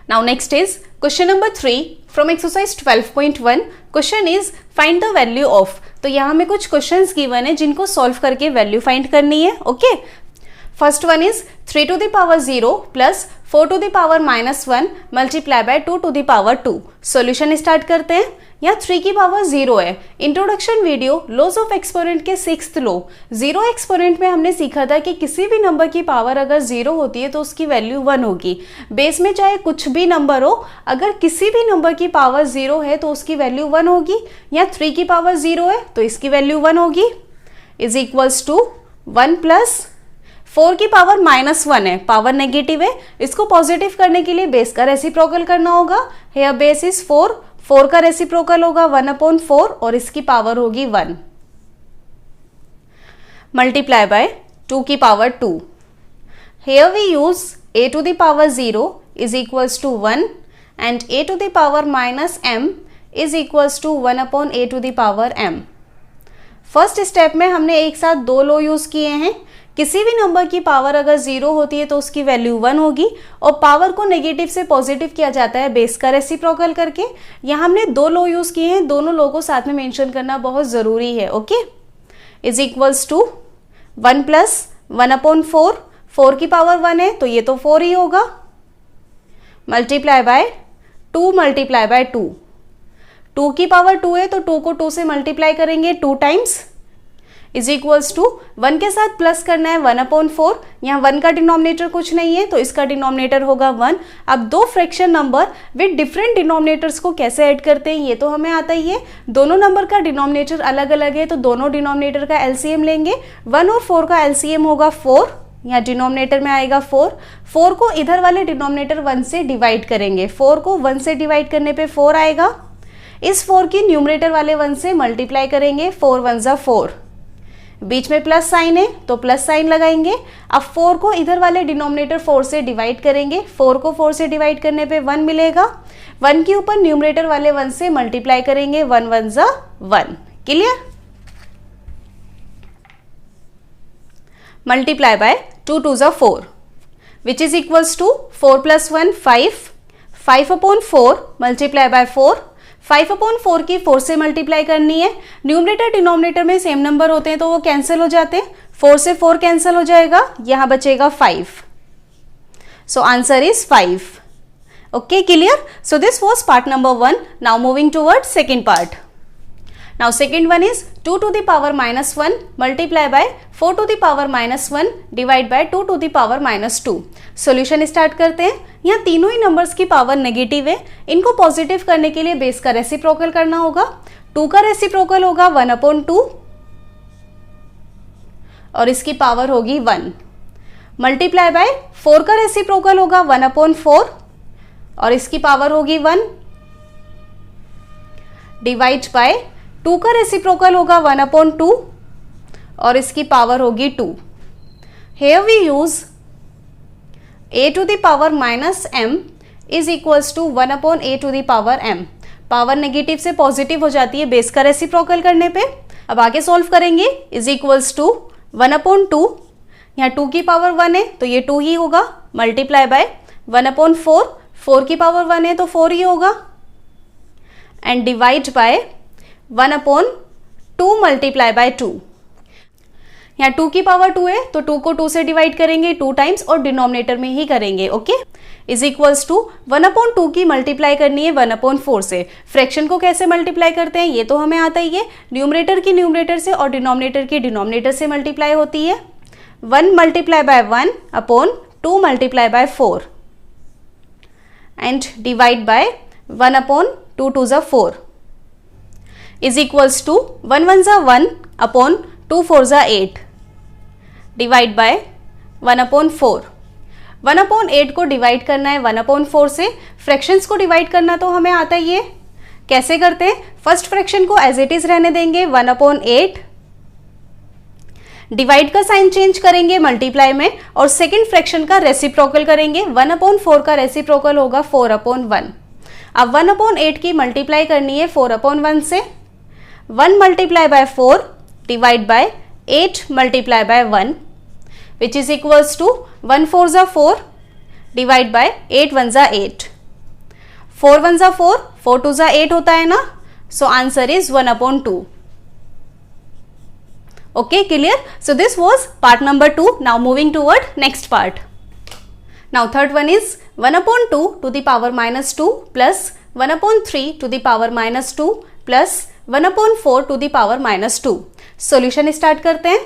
Now next is question number 3 from exercise 12.1. Question is find the value of. तो यहाँ हमें कुछ questions given है जिनको सॉल्व करके वैल्यू फाइंड करनी है. Okay, first one is 3 to the power 0 plus 4 to the power -1 multiply by 2 to the power 2. Solution start करते हैं. यहाँ 3 की पावर 0 है. Introduction video laws of exponent के 6th लॉ 0 एक्सपोनेंट में हमने सीखा था कि किसी भी नंबर की पावर अगर 0 होती है तो उसकी वैल्यू 1 होगी. बेस में चाहे कुछ भी नंबर हो, अगर किसी भी नंबर की पावर 0 है तो उसकी वैल्यू 1 होगी. यहाँ 3 की पावर 0 है तो इसकी वैल्यू 1 होगी. इज इक्वल्स टू 1 प्लस 4 की पावर -1 है, पावर नेगेटिव है. इसको पॉजिटिव करने के लिए बेस का रेसिप्रोकल करना होगा. हेयर बेस इज 4 का रेसिप्रोकल होगा 1/4 और इसकी पावर होगी 1 मल्टीप्लाई बाय 2 की power 2. Here we use a to the power 0 is equals to 1 and a to the power -m is equals to 1/a to the power m. First step में हमने एक साथ दो लॉ यूज किए हैं. किसी भी नंबर की पावर अगर 0 होती है तो उसकी वैल्यू 1 होगी और पावर को नेगेटिव से पॉजिटिव किया जाता है बेस का रेसिप्रोकल करके. यहाँ हमने दो लॉ यूज किए हैं, दोनों लॉ को साथ में मेंशन करना बहुत ज़रूरी है. Okay, is equals to 1 plus 1/4. 4 की पावर 1 है तो ये तो 4 ही होगा. Multiply by 2 multiply by 2. 2 की पावर 2 है तो 2 को 2 से मल्टीप्लाई करेंगे 2 टाइम्स. इज इक्वल्स टू 1 के साथ प्लस करना है 1/4. यहाँ 1 का डिनोमिनेटर कुछ नहीं है तो इसका डिनोमिनेटर होगा 1. अब दो fraction number with different denominators को कैसे ऐड करते हैं ये तो हमें आता ही है. दोनों नंबर का डिनोमिनेटर अलग अलग है तो दोनों डिनोमिनेटर का एलसीएम लेंगे. 1 और 4 का एलसीएम होगा 4. यहाँ डिनोमिनेटर में आएगा 4. 4 को इधर वाले डिनोमिनेटर 1 से डिवाइड करेंगे. 4 को 1 से डिवाइड करने पे 4 आएगा. इस 4 की न्यूमरेटर वाले 1 से मल्टीप्लाई करेंगे. 4 1 जा 4. बीच में प्लस साइन है तो प्लस साइन लगाएंगे. अब 4 को इधर वाले डिनोमिनेटर 4 से डिवाइड करेंगे. 4 को 4 से डिवाइड करने पे 1 मिलेगा. 1 के ऊपर न्यूमरेटर वाले 1 से मल्टीप्लाई करेंगे. 1 1 जा 1. क्लियर? मल्टीप्लाई बाय 2 2 जा 4 which is equals to 4 plus 1 5. 5/4 multiply by 4. 5/4 की 4 से मल्टीप्लाई करनी है. न्यूमरेटर डिनोमिनेटर में सेम नंबर होते हैं तो वो कैंसिल हो जाते हैं. 4 से 4 कैंसिल हो जाएगा. यहां बचेगा 5. So answer is 5. Okay, clear? So this was part number 1. Now moving toward second part. Now second one is 2 to the power -1 multiply by 4 to the power -1 divide by 2 to the power -2. Solution start करते हैं. यहाँ तीनों ही numbers की power negative है. इनको positive करने के लिए बेस का रेसिप्रोकल करना होगा. 2 का रेसिप्रोकल होगा 1/2 और इसकी पावर होगी 1. मल्टीप्लाई बाय 4 का रेसिप्रोकल होगा 1/4 और इसकी पावर होगी 1. डिवाइड बाय 2 का रेसिप्रोकल होगा 1/2 और इसकी पावर होगी 2. Here we use a to the power -m is equals to 1/a to the power m. Power negative से पॉजिटिव हो जाती है बेस का रेसिप्रोकल करने पे. अब आगे सॉल्व करेंगे. Is equals to 1/2. यहाँ 2 की पावर 1 है तो ये 2 ही होगा. Multiply by 1/4. 4 की पावर 1 है तो 4 ही होगा. And divide by 1/2 multiply by 2. यहाँ 2 की पावर 2 है तो 2 को 2 से डिवाइड करेंगे 2 टाइम्स और डिनोमिनेटर में ही करेंगे. ओके, इज इक्वल्स टू 1/2 की मल्टीप्लाई करनी है 1/4 से. फ्रैक्शन को कैसे मल्टीप्लाई करते हैं ये तो हमें आता ही है. न्यूमरेटर की न्यूमरेटर से और डिनोमिनेटर की डिनोमिनेटर से मल्टीप्लाई होती है. 1 multiply bye 1/2 multiply by 4 and divide by 1/2 2 जा 4 इज इक्वल्स टू 1 1 जा 1/2 4 जा 8 डिवाइड बाय 1/4. 1/8 को डिवाइड करना है 1/4 से. फ्रैक्शंस को डिवाइड करना तो हमें आता ही है. कैसे करते हैं? फर्स्ट फ्रैक्शन को एज इट इज रहने देंगे 1/8. डिवाइड का साइन चेंज करेंगे मल्टीप्लाई में और सेकेंड फ्रैक्शन का रेसिप्रोकल करेंगे. 1/4 का रेसिप्रोकल होगा 4/1. अब 1/8 की मल्टीप्लाई करनी है 4/1 से. 1 multiply by 4 divide by 8 multiply by 1 which is equals to 1 4 जा 4 डिवाइड बाय 8 1 जा 8. 4 1 जा 4, 4 2 जा 8 होता है ना, so answer is 1/2. Okay, clear? So this was part number 2. Now moving toward next part. Now third one is 1/2 to the power minus 2 plus 1/3 to the power minus 2 plus 1/4 to the power minus 2. Solution start करते हैं.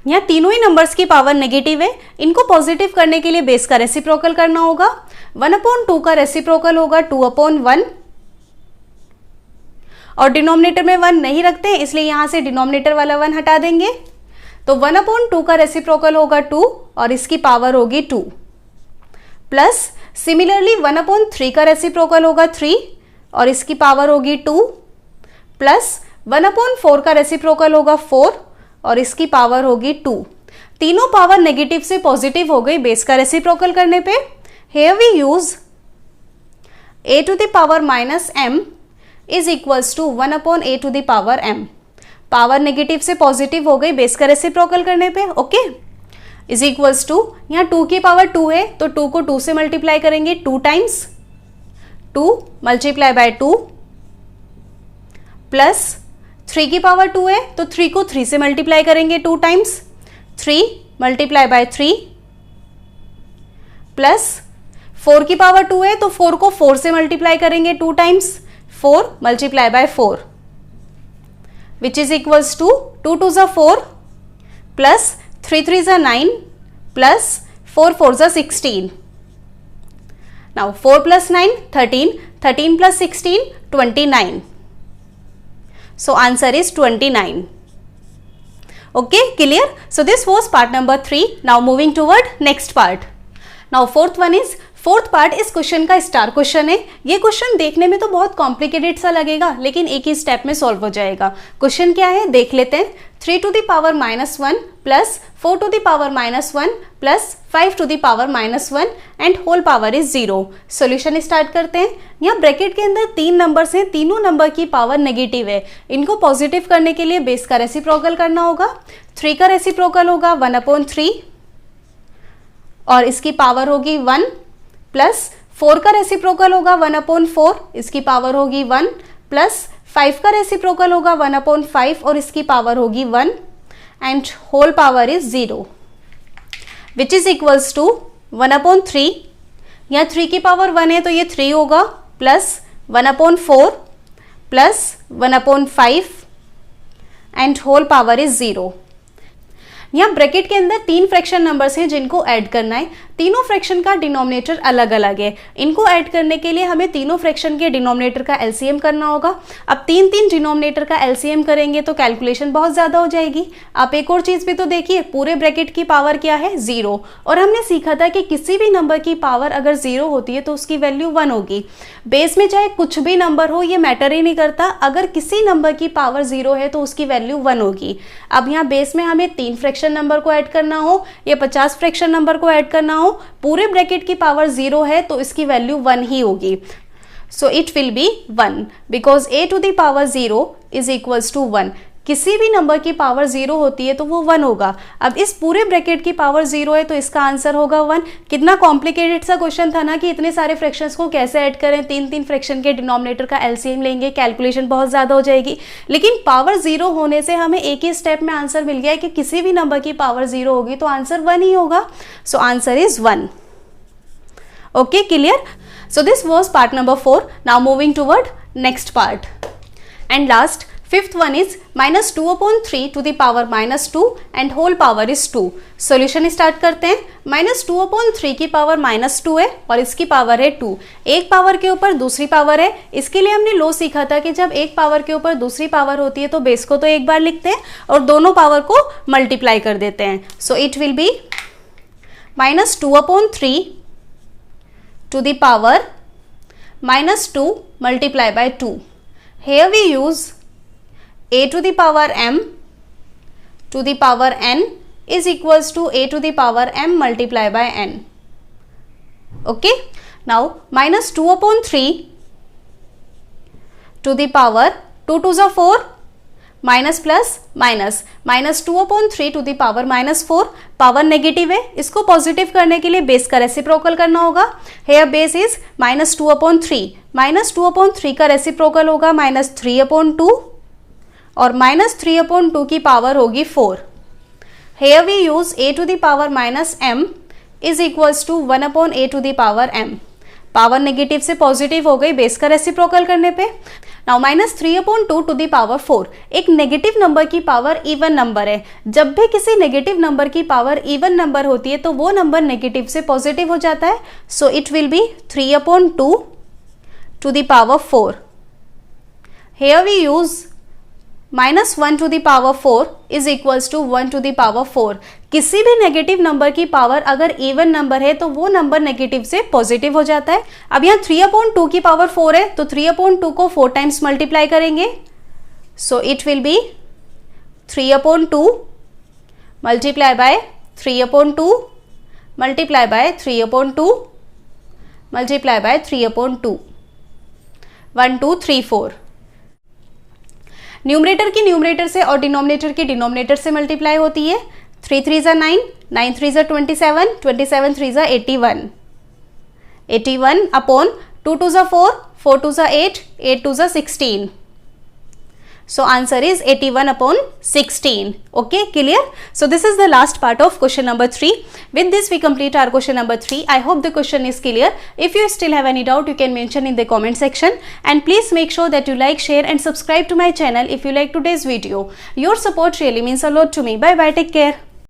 यहाँ तीनों ही numbers की power negative है, इनको positive करने के लिए बेस का रेसिप्रोकल करना होगा. 1/2 का रेसिप्रोकल होगा 2/1 और डिनोमिनेटर में 1 नहीं रखते हैं, इसलिए यहां से डिनोमिनेटर वाला 1 हटा देंगे. तो 1/2 का रेसिप्रोकल होगा 2 और इसकी पावर होगी 2 प्लस सिमिलरली 1/3 का रेसिप्रोकल होगा 3 और इसकी पावर होगी 2 प्लस 1/4 का रेसिप्रोकल होगा 4 और इसकी पावर होगी 2. तीनों पावर नेगेटिव से पॉजिटिव हो गई बेस का रेसिप्रोकल करने पे. Here we use a to the power minus m is equals to 1/a to the power m. Power negative से पॉजिटिव हो गई बेस का रेसिप्रोकल करने पे. ओके, इज इक्वल्स टू यहाँ 2 की पावर 2 है तो 2 को 2 से मल्टीप्लाई करेंगे 2 टाइम्स, 2 मल्टीप्लाई बाय 2 प्लस 3 की पावर 2 है तो 3 को 3 से मल्टीप्लाई करेंगे 2 टाइम्स, 3 मल्टीप्लाई बाय 3 प्लस 4 की पावर 2 है तो 4 को 4 से मल्टीप्लाई करेंगे 2 times, 4 multiply by 4 which is equals to 2 2 जा 4 plus 3 3 जा 9 plus 4 4 जा 16. Now 4 plus 9 13, 13 plus 16 29. So answer is 29. Okay, clear? So this was part number 3. Now moving toward next part. Now fourth one is fourth part इस question का star question है. ये question देखने में तो बहुत कॉम्प्लिकेटेड सा लगेगा लेकिन एक ही स्टेप में सॉल्व हो जाएगा. क्वेश्चन क्या है देख लेते हैं. 3 to the power minus 1 plus 4 to the power minus 1 plus 5 to the power minus 1 and whole power is 0. Solution start करते हैं. यहाँ ब्रैकेट के अंदर 3 नंबर्स हैं, तीनों नंबर की पावर नेगेटिव है, इनको पॉजिटिव करने के लिए बेस का रेसिप्रोकल करना होगा. 3 का रेसिप्रोकल होगा 1/3 और इसकी पावर होगी 1 प्लस 4 का रेसिप्रोकल होगा 1/4, इसकी पावर होगी 1 प्लस 5 का रेसिप्रोकल होगा 1/5 और इसकी पावर होगी 1 and whole power is 0 which is equals to 1/3. यहाँ 3 की पावर 1 है तो ये 3 होगा plus 1/4 plus 1/5 and whole power is 0. यहाँ ब्रैकेट के अंदर 3 फ्रैक्शन नंबर्स हैं जिनको ऐड करना है. तीनों फ्रैक्शन का डिनोमिनेटर अलग अलग है. इनको ऐड करने के लिए हमें तीनों फ्रैक्शन के डिनोमिनेटर का एलसीएम करना होगा. अब 3 डिनोमिनेटर का एलसीएम करेंगे तो कैलकुलेशन बहुत ज़्यादा हो जाएगी. आप एक और चीज़ भी तो देखिए, पूरे ब्रैकेट की पावर क्या है 0 और हमने सीखा था कि किसी भी नंबर की पावर अगर 0 होती है तो उसकी वैल्यू 1 होगी. बेस में चाहे कुछ भी नंबर हो ये मैटर ही नहीं करता, अगर किसी नंबर की पावर 0 है तो उसकी वैल्यू 1 होगी. अब यहाँ बेस में हमें 3 फ्रैक्शन नंबर को ऐड करना हो या 50 फ्रैक्शन नंबर को ऐड करना हो, पूरे ब्रैकेट की पावर 0 है तो इसकी वैल्यू 1 ही होगी. So it will be 1 because a to the power 0 is equals to 1. किसी भी नंबर की पावर 0 होती है तो वो 1 होगा. अब इस पूरे ब्रैकेट की पावर 0 है तो इसका आंसर होगा 1. कितना कॉम्प्लिकेटेड सा क्वेश्चन था ना कि इतने सारे फ्रैक्शंस को कैसे ऐड करें, 3 फ्रैक्शन के डिनोमिनेटर का एलसीएम लेंगे, कैलकुलेशन बहुत ज़्यादा हो जाएगी. लेकिन पावर 0 होने से हमें एक ही स्टेप में आंसर मिल गया कि किसी भी नंबर की पावर 0 होगी तो आंसर 1 ही होगा. So answer is 1. Okay, clear? So this was part number 4. Now moving toward next part and last. Fifth one is minus 2/3 to the power minus 2 and whole power is 2. Solution start करते हैं. minus 2/3 की power minus 2 है और इसकी power है 2. एक power के ऊपर दूसरी पावर है. इसके लिए हमने लो सीखा था कि जब एक पावर के ऊपर दूसरी पावर होती है तो बेस को तो एक बार लिखते हैं और दोनों पावर को मल्टीप्लाई कर देते हैं. सो it will B minus 2/3 to the power minus 2 multiply by 2. Here we use a to the power m to the power n is equals to a to the power m multiply by n. Okay, now minus 2/3 to the power 2 2 is 4 minus plus minus, -2/3 to the power -4, power negative है, इसको positive करने के लिए base का reciprocal करना होगा। Hair base is -2/3, -2/3 का reciprocal होगा -3/2 और -3/2 की पावर होगी 4। Here we use a to the power -m is equals to 1/a to the power m। Power negative से पॉजिटिव हो गई बेस का रेसिप्रोकल करने पे। नाउ -3/2 टू द पावर 4, एक नेगेटिव नंबर की पावर इवन नंबर है। जब भी किसी नेगेटिव नंबर की पावर इवन नंबर होती है तो वो नंबर नेगेटिव से पॉजिटिव हो जाता है। So it will be 3/2 to the power 4। Here we use -1 to the power 4 is equals to 1 to the power 4। किसी भी नेगेटिव नंबर की पावर अगर इवन नंबर है तो वो नंबर नेगेटिव से पॉजिटिव हो जाता है। अब यहाँ 3/2 की पावर 4 है तो 3/2 को 4 टाइम्स मल्टीप्लाई करेंगे। सो it will be 3/2 multiply by 3/2 multiply by 3/2 multiply by 3/2, 1 2 3 4। Numerator की न्यूमरेटर से और डिनोमिनेटर की डिनोमिनेटर से मल्टीप्लाई होती है। 3 3 ज़ा 9, 9 3 ज़ा 27, 27 3 ज़ा 81, 81 अपॉन 2 2 ज़ा 4, 4 2 ज़ा 8, 8 2 ज़ा 16। So answer is 81 upon 16. Okay, clear? So this is the last part of question number 3. With this we complete our question number 3. I hope the question is clear. If you still have any doubt, you can mention in the comment section. And please make sure that you like, share and subscribe to my channel if you like today's video. Your support really means a lot to me. Bye bye. Take care.